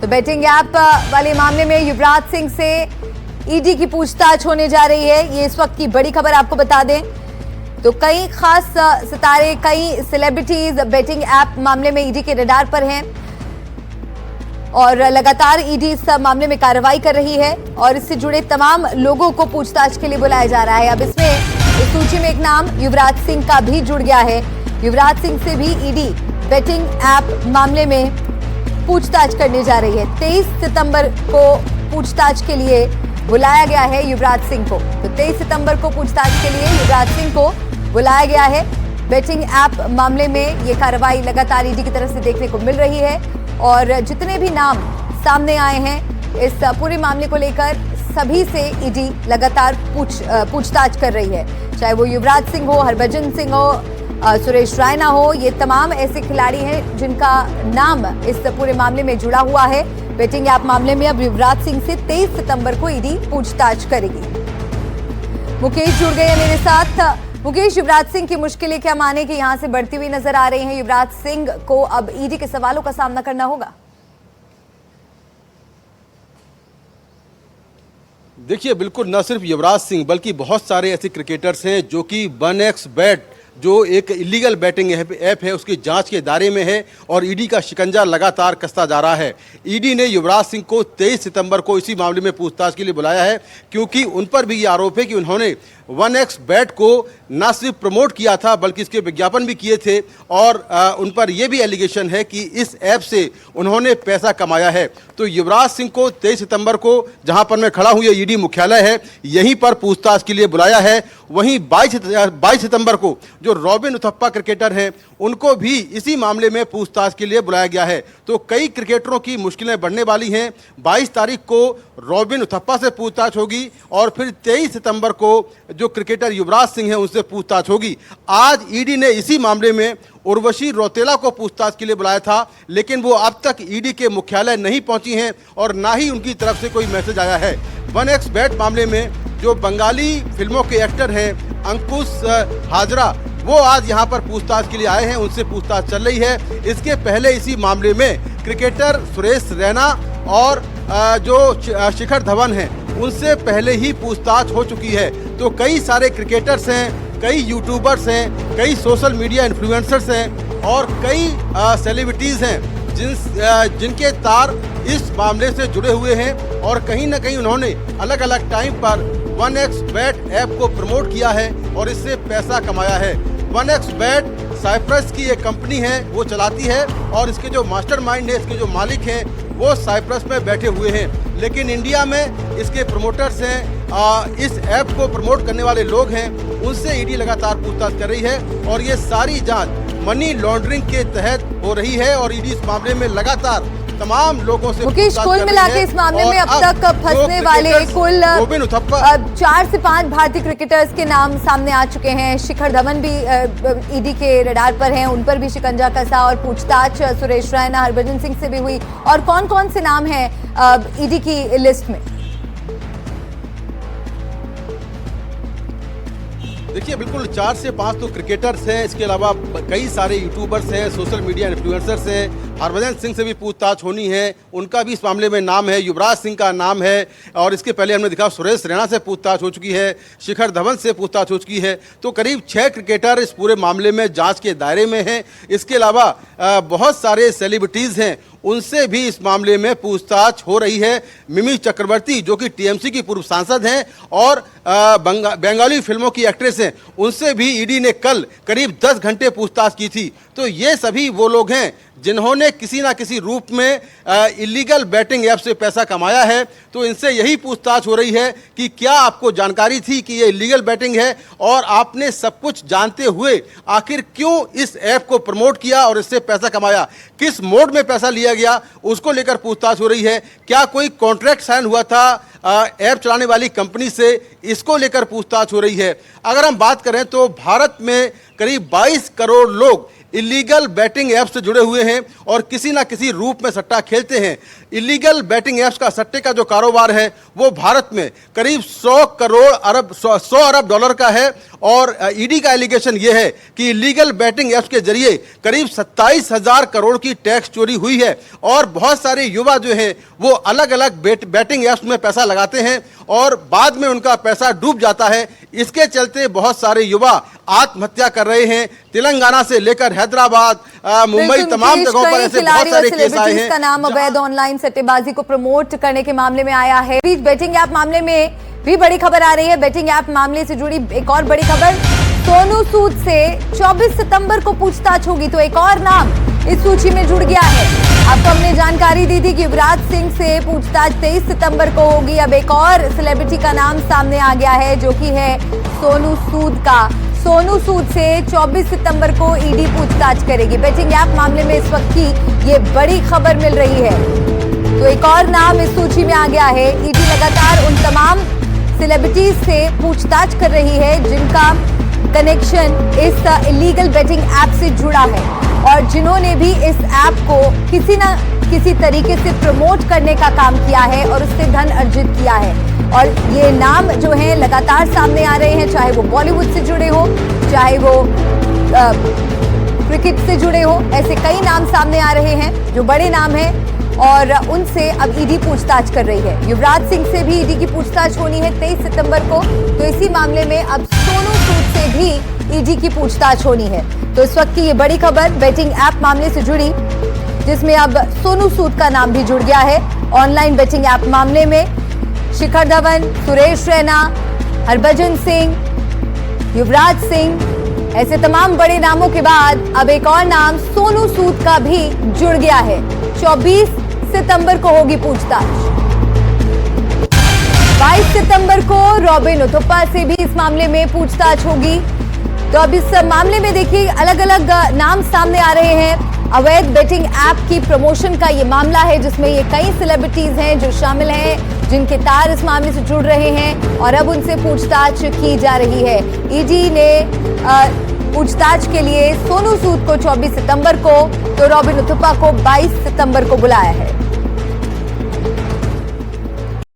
तो betting app वाले मामले में युवराज सिंह से ईडी की पूछताछ होने जा रही है। ये इस वक्त की बड़ी खबर आपको बता दें तो कई खास सितारे, कई सेलिब्रिटीज बेटिंग ऐप मामले में ईडी के रडार पर हैं और लगातार ईडी इस मामले में कार्रवाई कर रही है और इससे जुड़े तमाम लोगों को पूछताछ के लिए बुलाया जा रहा है। अब इसमें इस सूची में एक नाम युवराज सिंह का भी जुड़ गया है। युवराज सिंह से भी ईडी बेटिंग ऐप मामले में पूछताछ करने जा रही है। 23 सितंबर को पूछताछ के लिए बुलाया गया है युवराज सिंह को। तो 23 सितंबर को पूछताछ के लिए युवराज सिंह को बुलाया गया है। बेटिंग ऐप मामले में ये कार्रवाई लगातार ईडी की तरफ से देखने को मिल रही है और जितने भी नाम सामने आए हैं इस पूरे मामले को लेकर सभी से ईडी लगातार पूछताछ कर रही है। चाहे वो युवराज सिंह हो, हरभजन सिंह हो, सुरेश रैना हो, ये तमाम ऐसे खिलाड़ी हैं जिनका नाम इस पूरे मामले में जुड़ा हुआ है। बेटिंग ऐप मामले में अब युवराज सिंह से 23 सितंबर को ईडी पूछताछ करेगी। मुकेश जुड़ गए हैं मेरे साथ। मुकेश, युवराज सिंह की मुश्किलें क्या माने कि यहां से बढ़ती हुई नजर आ रही हैं। युवराज सिंह को अब ईडी के सवालों का सामना करना होगा। देखिए, बिल्कुल न सिर्फ युवराज सिंह बल्कि बहुत सारे ऐसे क्रिकेटर्स हैं जो कि 1xBet जो एक इलीगल बैटिंग ऐप है उसकी जांच के दायरे में है और ईडी का शिकंजा लगातार कसता जा रहा है। ईडी ने युवराज सिंह को 23 सितंबर को इसी मामले में पूछताछ के लिए बुलाया है क्योंकि उन पर भी ये आरोप है कि उन्होंने 1xBet को न सिर्फ प्रमोट किया था बल्कि इसके विज्ञापन भी किए थे और उन पर यह भी एलिगेशन है कि इस ऐप से उन्होंने पैसा कमाया है। तो युवराज सिंह को 23 सितंबर को, जहां पर मैं खड़ा हूं, ये ईडी मुख्यालय है, यहीं पर पूछताछ के लिए बुलाया है। वहीं 22 सितंबर को जो रॉबिन उथप्पा क्रिकेटर हैं उनको भी इसी मामले में पूछताछ के लिए बुलाया गया है। तो कई क्रिकेटरों की मुश्किलें बढ़ने वाली हैं। 22 तारीख को रॉबिन उथप्पा से पूछताछ होगी और फिर 23 सितंबर को जो क्रिकेटर युवराज सिंह हैं उनसे पूछताछ होगी। आज ईडी ने इसी मामले में उर्वशी रौतेला को पूछताछ के लिए बुलाया था लेकिन वो अब तक ईडी के मुख्यालय नहीं पहुंची हैं और ना ही उनकी तरफ से कोई मैसेज आया है। 1xBet मामले में जो बंगाली फिल्मों के एक्टर हैं अंकुश हाजरा, वो आज यहाँ पर पूछताछ के लिए आए हैं, उनसे पूछताछ चल रही है। इसके पहले इसी मामले में क्रिकेटर सुरेश रैना और जो शिखर धवन हैं उनसे पहले ही पूछताछ हो चुकी है। तो कई सारे क्रिकेटर्स हैं, कई यूट्यूबर्स हैं, कई सोशल मीडिया इन्फ्लुएंसर्स हैं और कई सेलिब्रिटीज़ हैं जिनके तार इस मामले से जुड़े हुए हैं और कहीं ना कहीं उन्होंने अलग अलग टाइम पर 1xBet ऐप को प्रमोट किया है और इससे पैसा कमाया है। 1xBet साइप्रस की एक कंपनी है, वो चलाती है और इसके जो मास्टरमाइंड है, इसके जो मालिक हैं वो साइप्रस में बैठे हुए हैं। लेकिन इंडिया में इसके प्रमोटर्स हैं, इस ऐप को प्रमोट करने वाले लोग हैं, उनसे ईडी लगातार पूछताछ कर रही है और ये सारी जांच मनी लॉन्ड्रिंग के तहत हो रही है और ईडी इस मामले में लगातार तमाम लोगों से मुकेश, कुल मिलाकर इस मामले में अब तक फंसने वाले कुल 4 से 5 भारतीय क्रिकेटर्स के नाम सामने आ चुके हैं। शिखर धवन भी ईडी के रडार पर हैं, उन पर भी शिकंजा कसा और पूछताछ सुरेश रैना, हरभजन सिंह से भी हुई। और कौन कौन से नाम हैं ईडी की लिस्ट में? देखिए, बिल्कुल 4 से 5 तो क्रिकेटर्स हैं, इसके अलावा कई सारे यूट्यूबर्स हैं, सोशल मीडिया इन्फ्लुएंसर्स हैं। हरभजन सिंह से भी पूछताछ होनी है, उनका भी इस मामले में नाम है, युवराज सिंह का नाम है और इसके पहले हमने दिखा सुरेश रैना से पूछताछ हो चुकी है, शिखर धवन से पूछताछ हो चुकी है। तो करीब 6 क्रिकेटर इस पूरे मामले में जांच के दायरे में हैं। इसके अलावा बहुत सारे सेलिब्रिटीज़ हैं, उनसे भी इस मामले में पूछताछ हो रही है। मिमी चक्रवर्ती जो कि टीएमसी की पूर्व सांसद हैं और बंगाली फिल्मों की एक्ट्रेस हैं, उनसे भी ईडी ने कल करीब 10 घंटे पूछताछ की थी। तो ये सभी वो लोग हैं जिन्होंने किसी ना किसी रूप में इलीगल बैटिंग ऐप से पैसा कमाया है। तो इनसे यही पूछताछ हो रही है कि क्या आपको जानकारी थी कि ये इलीगल बैटिंग है और आपने सब कुछ जानते हुए आखिर क्यों इस ऐप को प्रमोट किया और इससे पैसा कमाया, किस मोड में पैसा लिया गया, उसको लेकर पूछताछ हो रही है। क्या कोई कॉन्ट्रैक्ट साइन हुआ था ऐप चलाने वाली कंपनी से, इसको लेकर पूछताछ हो रही है। अगर हम बात करें तो भारत में करीब 22 करोड़ लोग इलीगल बैटिंग ऐप से जुड़े हुए हैं और किसी ना किसी रूप में सट्टा खेलते हैं। इलीगल बैटिंग ऐप्स का सट्टे का जो कारोबार है वो भारत में करीब 100 अरब डॉलर का है और ईडी का एलिगेशन ये है कि इलीगल बैटिंग ऐप्स के जरिए करीब 27,000 करोड़ की टैक्स चोरी हुई है और बहुत सारे युवा जो है वो अलग अलग बैटिंग ऐप्स में पैसा लगाते हैं और बाद में उनका पैसा डूब जाता है। इसके चलते बहुत सारे युवा आत्महत्या कर रहे हैं। तेलंगाना से लेकर हैदराबाद, मुंबई, तमाम जगहों पर ऐसे बहुत सारे केस आए हैं। का नाम अवैध ऑनलाइन सट्टेबाजी को प्रमोट करने के मामले में आया है। बेटिंग ऐप मामले में भी बड़ी खबर आ रही है। बेटिंग ऐप मामले से जुड़ी एक और बड़ी खबर, सोनू सूद से 24 सितंबर को पूछताछ होगी, तो एक और नाम इस सूची में जुड़ गया है। आपको हमने जानकारी दी थी कि युवराज सिंह से पूछताछ 23 सितंबर को होगी। अब एक और सेलिब्रिटी का नाम सामने आ गया है जो कि है सोनू सूद का। सोनू सूद से 24 सितंबर को ईडी पूछताछ करेगी। बेटिंग ऐप मामले में इस वक्त की ये बड़ी खबर मिल रही है, तो एक और नाम इस सूची में आ गया है। ईडी लगातार उन तमाम सेलिब्रिटीज से पूछताछ कर रही है जिनका कनेक्शन इस इलीगल बेटिंग ऐप से जुड़ा है और जिन्होंने भी इस ऐप को किसी न किसी तरीके से प्रमोट करने का काम किया है और उससे धन अर्जित किया है। और ये नाम जो है लगातार सामने आ रहे हैं, चाहे वो बॉलीवुड से जुड़े हो, चाहे वो क्रिकेट से जुड़े हो। ऐसे कई नाम सामने आ रहे हैं जो बड़े नाम हैं और उनसे अब ईडी पूछताछ कर रही है। युवराज सिंह से भी ईडी की पूछताछ होनी है 23 सितंबर को, तो इसी मामले में अब सोनू सूद से भी ईडी की पूछताछ होनी है। तो इस वक्त की ये बड़ी खबर बेटिंग ऐप मामले से जुड़ी, जिसमें अब सोनू सूद का नाम भी जुड़ गया है। ऑनलाइन बेटिंग ऐप मामले में शिखर धवन, सुरेश रैना, हरभजन सिंह, युवराज सिंह, ऐसे तमाम बड़े नामों के बाद अब एक और नाम सोनू सूद का भी जुड़ गया है। 24 सितंबर को होगी पूछताछ। 22 सितंबर को रॉबिन उथप्पा से भी इस मामले में पूछताछ होगी। तो अब इस मामले में देखिए अलग अलग नाम सामने आ रहे हैं। अवैध बेटिंग ऐप की प्रमोशन का ये मामला है जिसमें ये कई सेलिब्रिटीज हैं जो शामिल हैं, जिनके तार इस मामले से जुड़ रहे हैं और अब उनसे पूछताछ की जा रही है। ईडी ने पूछताछ के लिए सोनू सूद को 24 सितंबर को, तो रॉबिन उथप्पा को 22 सितंबर को बुलाया है।